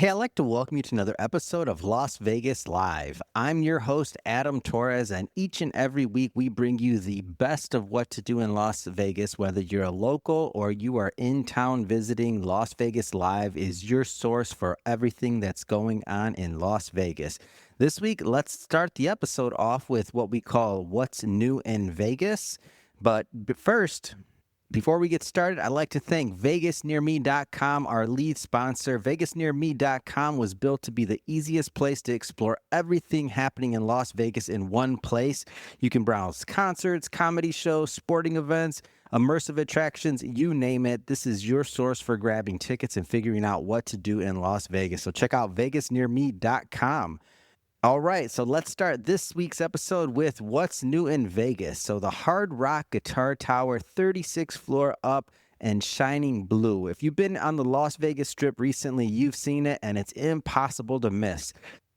Hey, I'd like to welcome you to another episode of Las Vegas Live. I'm your host, Adam Torres, and each and every week we bring you the best of what to do in Las Vegas. Whether you're a local or you are in town visiting, Las Vegas Live is your source for everything that's going on in Las Vegas. This week, let's start the episode off with what we call What's New in Vegas. But first, before we get started, I'd like to thank VegasNearMe.com, our lead sponsor. VegasNearMe.com was built to be the easiest place to explore everything happening in Las Vegas in one place. You can browse concerts, comedy shows, sporting events, immersive attractions, you name it. This is your source for grabbing tickets and figuring out what to do in Las Vegas. So check out VegasNearMe.com. All right, so let's start this week's episode with what's new in Vegas. So the Hard Rock Guitar Tower, 36th floor up and shining blue. If you've been on the Las Vegas Strip recently, you've seen it, and it's impossible to miss.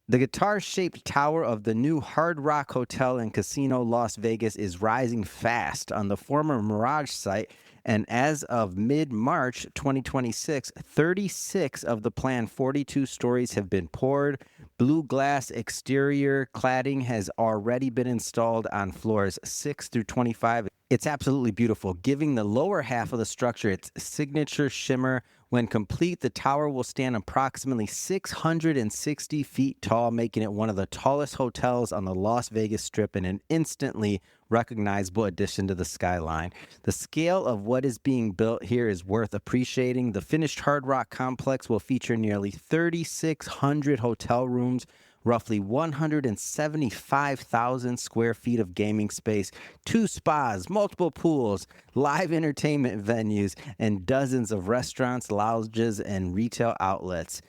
The guitar-shaped tower of the new Hard Rock Hotel and Casino Las Vegas is rising fast on the former Mirage site, and as of mid-March 2026, 36 of the planned 42 stories have been poured. Blue glass exterior cladding has already been installed on floors 6 through 25. It's absolutely beautiful, giving the lower half of the structure its signature shimmer. When complete, the tower will stand approximately 660 feet tall, making it one of the tallest hotels on the Las Vegas Strip and an instantly recognizable addition to the skyline. The scale of what is being built here is worth appreciating. The finished Hard Rock complex will feature nearly 3,600 hotel rooms, roughly 175,000 square feet of gaming space, 2 spas, multiple pools, live entertainment venues, and dozens of restaurants, lounges, and retail outlets.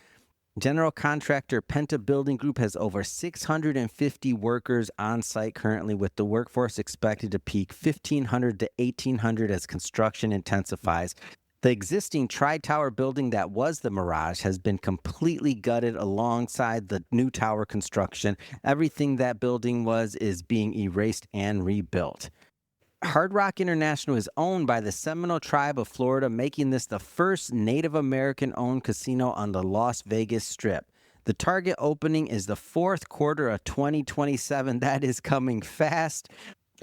General contractor Penta Building Group has over 650 workers on site currently, with the workforce expected to peak 1,500 to 1,800 as construction intensifies. The existing tri-tower building that was the Mirage has been completely gutted alongside the new tower construction. Everything that building was is being erased and rebuilt. Hard Rock International is owned by the Seminole Tribe of Florida, making this the first Native American-owned casino on the Las Vegas Strip. The target opening is the fourth quarter of 2027. That is coming fast.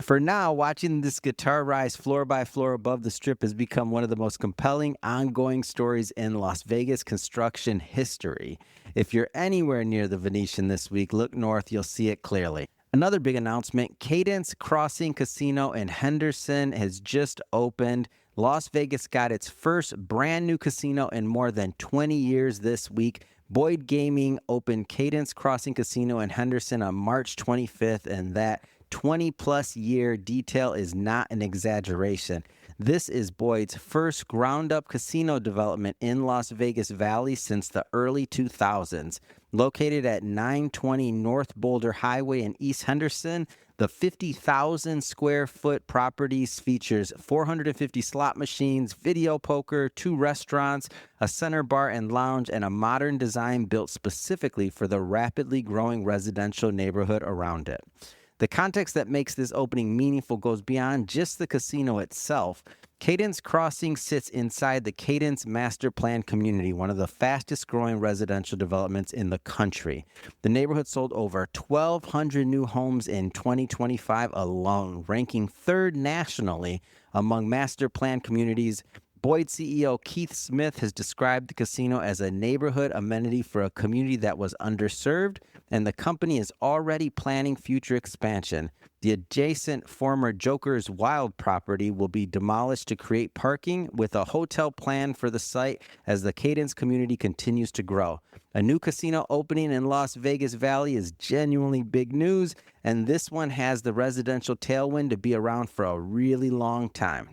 For now, watching this guitar rise floor by floor above the Strip has become one of the most compelling ongoing stories in Las Vegas construction history. If you're anywhere near the Venetian this week, look north, you'll see it clearly. Another big announcement, Cadence Crossing Casino in Henderson has just opened. Las Vegas got its first brand new casino in more than 20 years this week. Boyd Gaming opened Cadence Crossing Casino in Henderson on March 25th, and that 20-plus year detail is not an exaggeration. This is Boyd's first ground-up casino development in Las Vegas Valley since the early 2000s. Located at 920 North Boulder Highway in East Henderson, the 50,000 square foot property features 450 slot machines, video poker, 2 restaurants, a center bar and lounge, and a modern design built specifically for the rapidly growing residential neighborhood around it. The context that makes this opening meaningful goes beyond just the casino itself. Cadence Crossing sits inside the Cadence Master Plan community, one of the fastest growing residential developments in the country. The neighborhood sold over 1,200 new homes in 2025 alone, ranking 3rd nationally among Master Plan communities. Boyd CEO Keith Smith has described the casino as a neighborhood amenity for a community that was underserved, and the company is already planning future expansion. The adjacent former Joker's Wild property will be demolished to create parking, with a hotel plan for the site as the Cadence community continues to grow. A new casino opening in Las Vegas Valley is genuinely big news, and this one has the residential tailwind to be around for a really long time.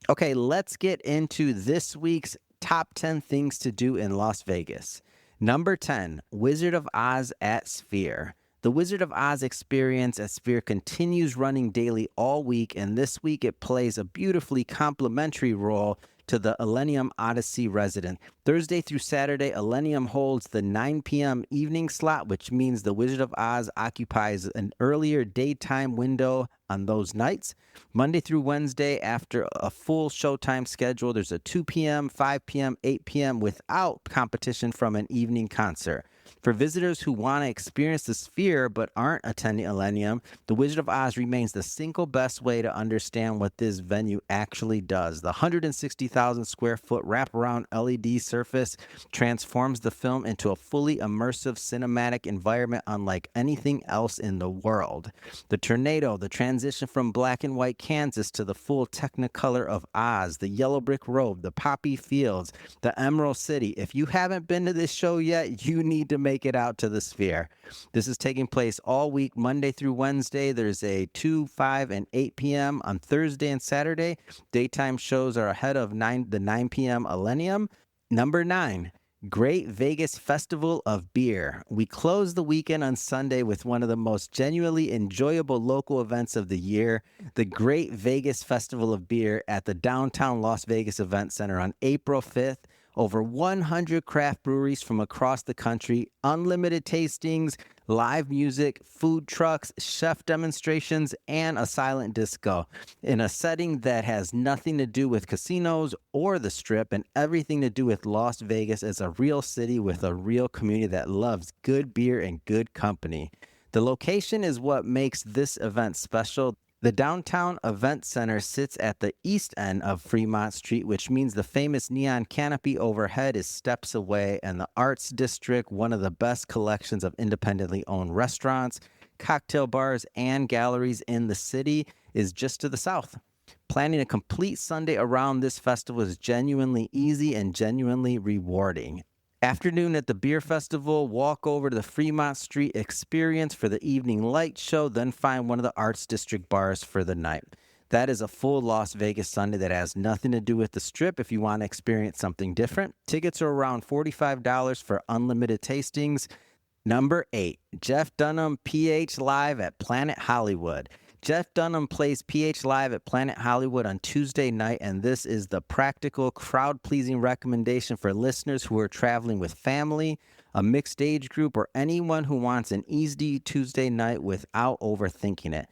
Okay, let's get into this week's top 10 things to do in Las Vegas. Number 10, Wizard of Oz at Sphere. The Wizard of Oz experience at Sphere continues running daily all week, and this week it plays a beautifully complementary role to the Illenium Odyssey resident. Thursday through Saturday, Illenium holds the 9 p.m. evening slot, which means the Wizard of Oz occupies an earlier daytime window on those nights. Monday through Wednesday, after a full showtime schedule, there's a 2 p.m., 5 p.m., 8 p.m. without competition from an evening concert. For visitors who want to experience the Sphere but aren't attending Illenium, the Wizard of Oz remains the single best way to understand what this venue actually does. The 160,000 square foot wraparound LED surface transforms the film into a fully immersive cinematic environment unlike anything else in the world. The tornado, the transition from black and white Kansas to the full Technicolor of Oz, the yellow brick road, the poppy fields, the Emerald City. If you haven't been to this show yet, you need to make it out to the Sphere. This is taking place all week, Monday through Wednesday. There's a 2, 5, and 8 p.m. on Thursday and Saturday. Daytime shows are ahead of the 9 p.m. Illenium. Number 9. Great Vegas Festival of Beer. We close the weekend on Sunday with one of the most genuinely enjoyable local events of the year, the Great Vegas Festival of Beer at the downtown Las Vegas Event Center on April 5th. Over 100 craft breweries from across the country, unlimited tastings, live music, food trucks, chef demonstrations, and a silent disco in a setting that has nothing to do with casinos or the Strip and everything to do with Las Vegas as a real city with a real community that loves good beer and good company. The location is what makes this event special. The downtown event center sits at the east end of Fremont Street, which means the famous neon canopy overhead is steps away, and the Arts District, one of the best collections of independently owned restaurants, cocktail bars, and galleries in the city, is just to the south. Planning a complete Sunday around this festival is genuinely easy and genuinely rewarding. Afternoon at the beer festival, walk over to the Fremont Street Experience for the evening light show, then find one of the Arts District bars for the night. That is a full Las Vegas Sunday that has nothing to do with the Strip if you want to experience something different. Tickets are around $45 for unlimited tastings. Number 8, Jeff Dunham PH Live at Planet Hollywood. Jeff Dunham plays PH Live at Planet Hollywood on Tuesday night, and this is the practical, crowd-pleasing recommendation for listeners who are traveling with family, a mixed age group, or anyone who wants an easy Tuesday night without overthinking it.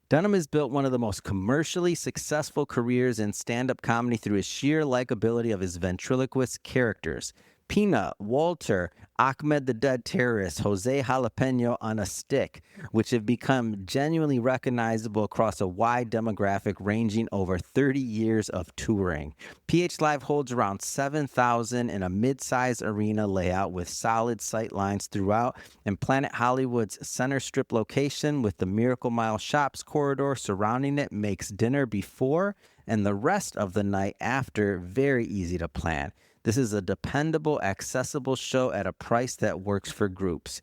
Dunham has built one of the most commercially successful careers in stand-up comedy through his sheer likability of his ventriloquist characters. Peanut, Walter, Ahmed the Dead Terrorist, Jose Jalapeno on a Stick, which have become genuinely recognizable across a wide demographic ranging over 30 years of touring. PH Live holds around 7,000 in a mid-sized arena layout with solid sight lines throughout, and Planet Hollywood's center strip location with the Miracle Mile Shops corridor surrounding it makes dinner before and the rest of the night after very easy to plan. This is a dependable, accessible show at a price that works for groups.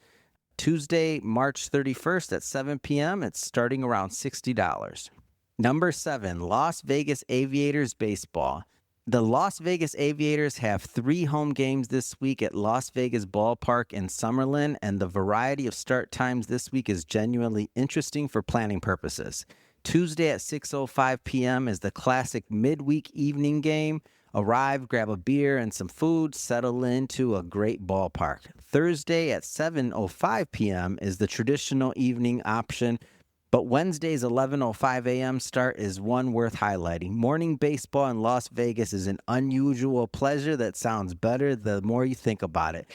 Tuesday, March 31st at 7 p.m., it's starting around $60. Number 7, Las Vegas Aviators Baseball. The Las Vegas Aviators have 3 home games this week at Las Vegas Ballpark in Summerlin, and the variety of start times this week is genuinely interesting for planning purposes. Tuesday at 6:05 p.m. is the classic midweek evening game. Arrive, grab a beer and some food, settle into a great ballpark. Thursday at 7:05 p.m. is the traditional evening option, but Wednesday's 11:05 a.m. start is one worth highlighting. Morning baseball in Las Vegas is an unusual pleasure that sounds better the more you think about it.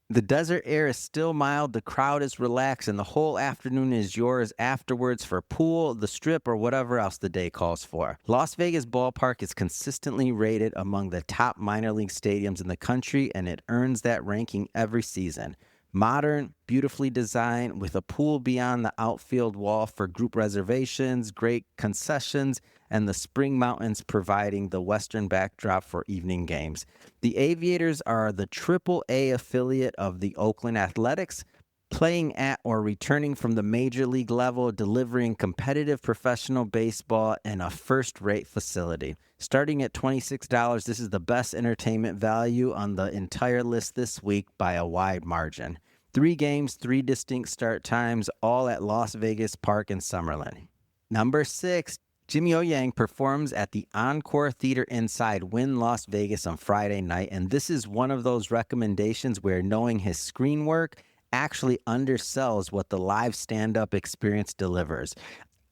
The desert air is still mild, the crowd is relaxed, and the whole afternoon is yours afterwards for pool, the Strip, or whatever else the day calls for. Las Vegas Ballpark is consistently rated among the top minor league stadiums in the country, and it earns that ranking every season. Modern, beautifully designed, with a pool beyond the outfield wall for group reservations, great concessions, and the Spring Mountains providing the western backdrop for evening games. The Aviators are the AAA affiliate of the Oakland Athletics, playing at or returning from the major league level, delivering competitive professional baseball in a first-rate facility. Starting at $26, this is the best entertainment value on the entire list this week by a wide margin. 3 games, 3 distinct start times, all at Las Vegas Park in Summerlin. Number 6, Jimmy O Yang performs at the Encore Theater inside Wynn Las Vegas on Friday night, and this is one of those recommendations where knowing his screen work actually undersells what the live stand-up experience delivers.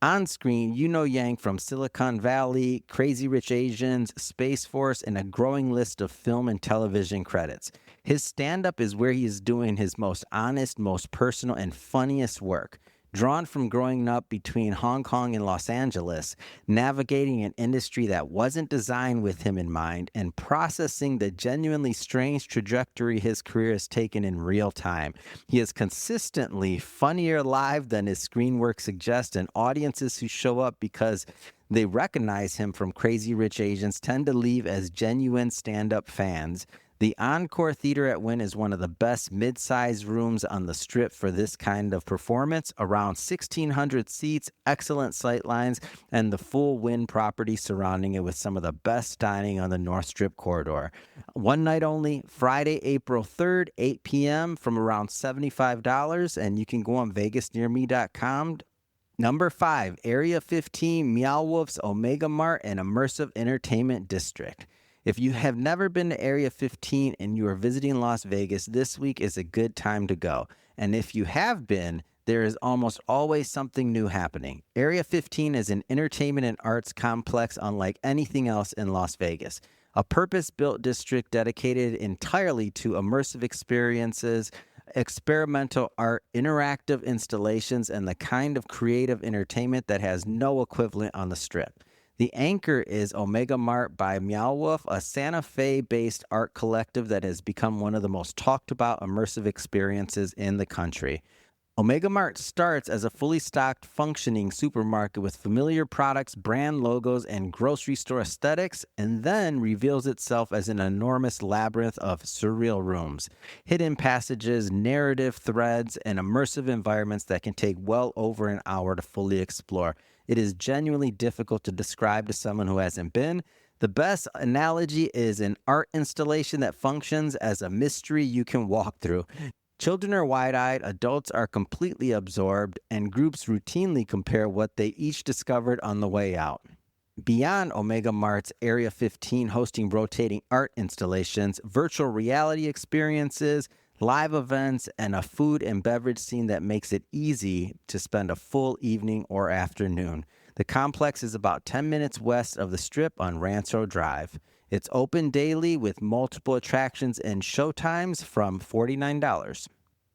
On screen, you know Yang from Silicon Valley, Crazy Rich Asians, Space Force, and a growing list of film and television credits. His stand-up is where he is doing his most honest, most personal, and funniest work. Drawn from growing up between Hong Kong and Los Angeles, navigating an industry that wasn't designed with him in mind, and processing the genuinely strange trajectory his career has taken in real time. He is consistently funnier live than his screen work suggests, and audiences who show up because they recognize him from Crazy Rich Asians tend to leave as genuine stand-up fans. The Encore Theater at Wynn is one of the best mid-sized rooms on the Strip for this kind of performance. Around 1,600 seats, excellent sight lines, and the full Wynn property surrounding it with some of the best dining on the North Strip corridor. One night only, Friday, April 3rd, 8 p.m. from around $75, and you can go on vegasnearme.com. Number 5, Area 15, Meow Wolf's Omega Mart and Immersive Entertainment District. If you have never been to Area 15 and you are visiting Las Vegas, this week is a good time to go. And if you have been, there is almost always something new happening. Area 15 is an entertainment and arts complex unlike anything else in Las Vegas. A purpose-built district dedicated entirely to immersive experiences, experimental art, interactive installations, and the kind of creative entertainment that has no equivalent on the Strip. The anchor is Omega Mart by Meow Wolf, a Santa Fe-based art collective that has become one of the most talked about immersive experiences in the country. Omega Mart starts as a fully stocked, functioning supermarket with familiar products, brand logos, and grocery store aesthetics, and then reveals itself as an enormous labyrinth of surreal rooms, hidden passages, narrative threads, and immersive environments that can take well over an hour to fully explore. It is genuinely difficult to describe to someone who hasn't been. The best analogy is an art installation that functions as a mystery you can walk through. Children are wide-eyed, adults are completely absorbed, and groups routinely compare what they each discovered on the way out. Beyond Omega Mart's Area 15 hosting rotating art installations, virtual reality experiences, live events, and a food and beverage scene that makes it easy to spend a full evening or afternoon. The complex is about 10 minutes west of the Strip on Rancho Drive. It's open daily with multiple attractions and showtimes from $49.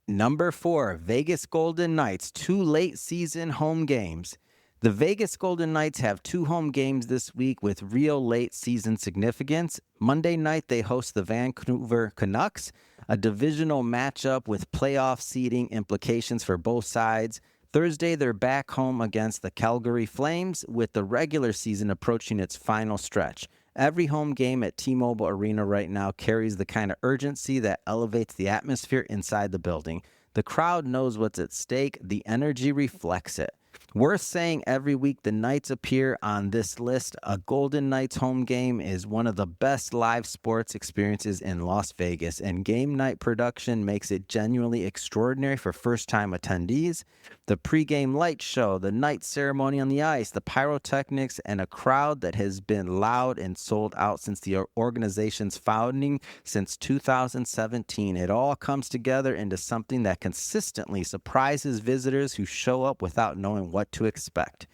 Number 4, Vegas Golden Knights, 2 late season home games. The Vegas Golden Knights have 2 home games this week with real late season significance. Monday night, they host the Vancouver Canucks, a divisional matchup with playoff seeding implications for both sides. Thursday, they're back home against the Calgary Flames with the regular season approaching its final stretch. Every home game at T-Mobile Arena right now carries the kind of urgency that elevates the atmosphere inside the building. The crowd knows what's at stake. The energy reflects it. Worth saying, every week the Knights appear on this list. A Golden Knights home game is one of the best live sports experiences in Las Vegas, and game night production makes it genuinely extraordinary for first-time attendees. The pregame light show, the night ceremony on the ice, the pyrotechnics, and a crowd that has been loud and sold out since the organization's founding since 2017. It all comes together into something that consistently surprises visitors who show up without knowing what to expect.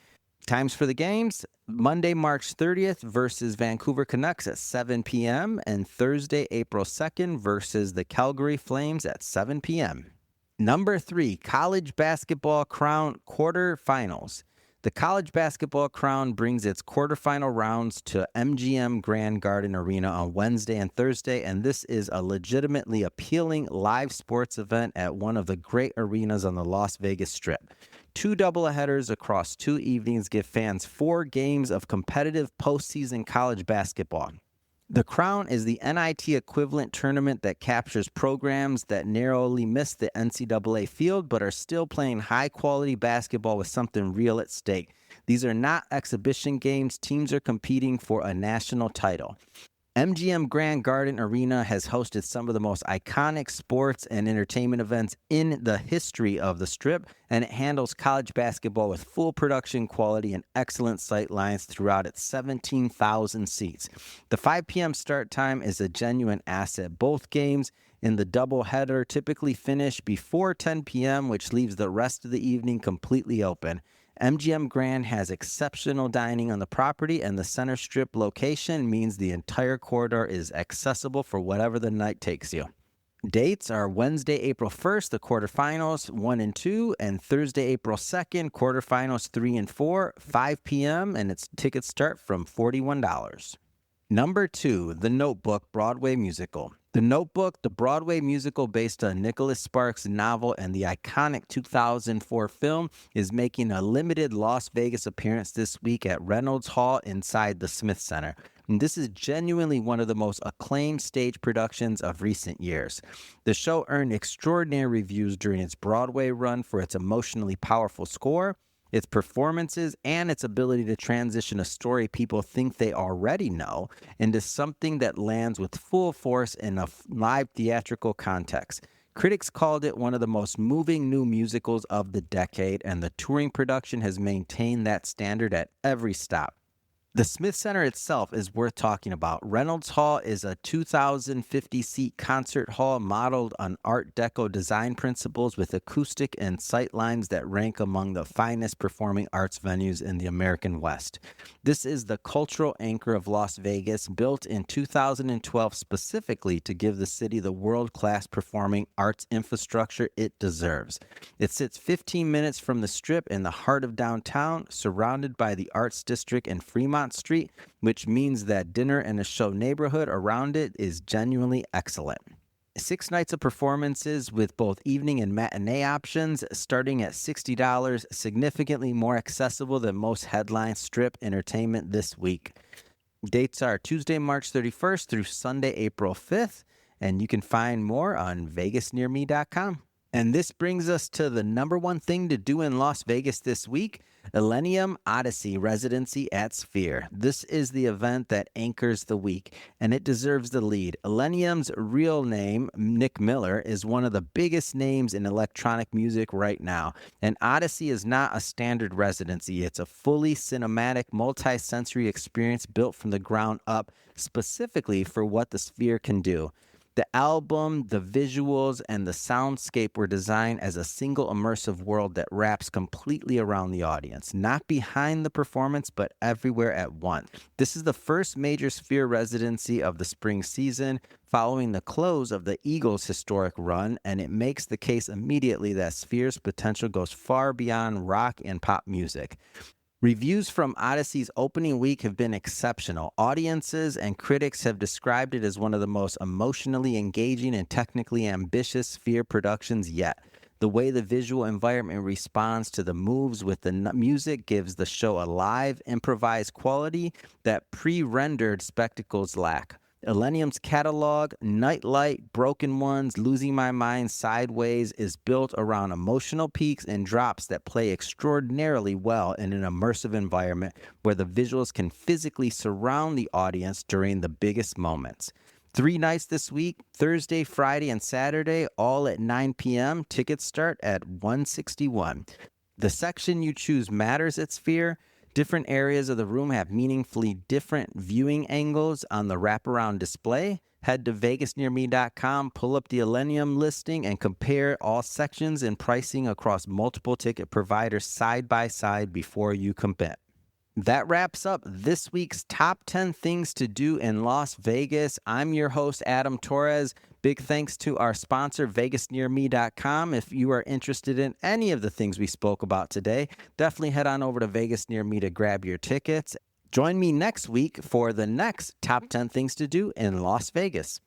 Times for the games: Monday, March 30th versus Vancouver Canucks at 7 p.m. and Thursday, April 2nd versus the Calgary Flames at 7 p.m. Number 3, College Basketball Crown Quarterfinals. The College Basketball Crown brings its quarterfinal rounds to MGM Grand Garden Arena on Wednesday and Thursday, and this is a legitimately appealing live sports event at one of the great arenas on the Las Vegas Strip. 2 doubleheaders across 2 evenings give fans 4 games of competitive postseason college basketball. The Crown is the NIT equivalent tournament that captures programs that narrowly miss the NCAA field but are still playing high-quality basketball with something real at stake. These are not exhibition games. Teams are competing for a national title. MGM Grand Garden Arena has hosted some of the most iconic sports and entertainment events in the history of the Strip, and it handles college basketball with full production quality and excellent sight lines throughout its 17,000 seats. The 5 p.m. start time is a genuine asset. Both games in the doubleheader typically finish before 10 p.m., which leaves the rest of the evening completely open. MGM Grand has exceptional dining on the property, and the Center Strip location means the entire corridor is accessible for whatever the night takes you. Dates are Wednesday, April 1st, the quarterfinals 1 and 2, and Thursday, April 2nd, quarterfinals 3 and 4, 5 p.m., and its tickets start from $41. Number 2, The Notebook Broadway Musical. The Notebook, the Broadway musical based on Nicholas Sparks' novel and the iconic 2004 film, is making a limited Las Vegas appearance this week at Reynolds Hall inside the Smith Center. And this is genuinely one of the most acclaimed stage productions of recent years. The show earned extraordinary reviews during its Broadway run for its emotionally powerful score, its performances, and its ability to transition a story people think they already know into something that lands with full force in a live theatrical context. Critics called it one of the most moving new musicals of the decade, and the touring production has maintained that standard at every stop. The Smith Center itself is worth talking about. Reynolds Hall is a 2,050-seat concert hall modeled on Art Deco design principles with acoustic and sight lines that rank among the finest performing arts venues in the American West. This is the cultural anchor of Las Vegas, built in 2012 specifically to give the city the world-class performing arts infrastructure it deserves. It sits 15 minutes from the Strip in the heart of downtown, surrounded by the Arts District and Fremont Street, which means that dinner and a show neighborhood around it is genuinely excellent. 6 nights of performances with both evening and matinee options starting at $60, significantly more accessible than most headline Strip entertainment this week. Dates are Tuesday, March 31st through Sunday, April 5th, and you can find more on vegasnearme.com. And this brings us to the number one thing to do in Las Vegas this week, Illenium Odyssey Residency at Sphere. This is the event that anchors the week, and it deserves the lead. Illenium's real name, Nick Miller, is one of the biggest names in electronic music right now. And Odyssey is not a standard residency. It's a fully cinematic, multi-sensory experience built from the ground up specifically for what the Sphere can do. The album, the visuals, and the soundscape were designed as a single immersive world that wraps completely around the audience, not behind the performance, but everywhere at once. This is the first major Sphere residency of the spring season, following the close of the Eagles' historic run, and it makes the case immediately that Sphere's potential goes far beyond rock and pop music. Reviews from Odyssey's opening week have been exceptional. Audiences and critics have described it as one of the most emotionally engaging and technically ambitious Sphere productions yet. The way the visual environment responds to the moves with the music gives the show a live, improvised quality that pre-rendered spectacles lack. Illenium's catalog, Nightlight, Broken Ones, Losing My Mind, Sideways, is built around emotional peaks and drops that play extraordinarily well in an immersive environment where the visuals can physically surround the audience during the biggest moments. 3 nights this week, Thursday, Friday, and Saturday, all at 9 p.m. Tickets start at $161. The section you choose matters at Sphere. Different areas of the room have meaningfully different viewing angles on the wraparound display. Head to vegasnearme.com, pull up the Illenium listing, and compare all sections and pricing across multiple ticket providers side by side before you commit. That wraps up this week's top 10 things to do in Las Vegas. I'm your host, Adam Torres. Big thanks to our sponsor, vegasnearme.com. If you are interested in any of the things we spoke about today, definitely head on over to Vegas Near Me to grab your tickets. Join me next week for the next top 10 things to do in Las Vegas.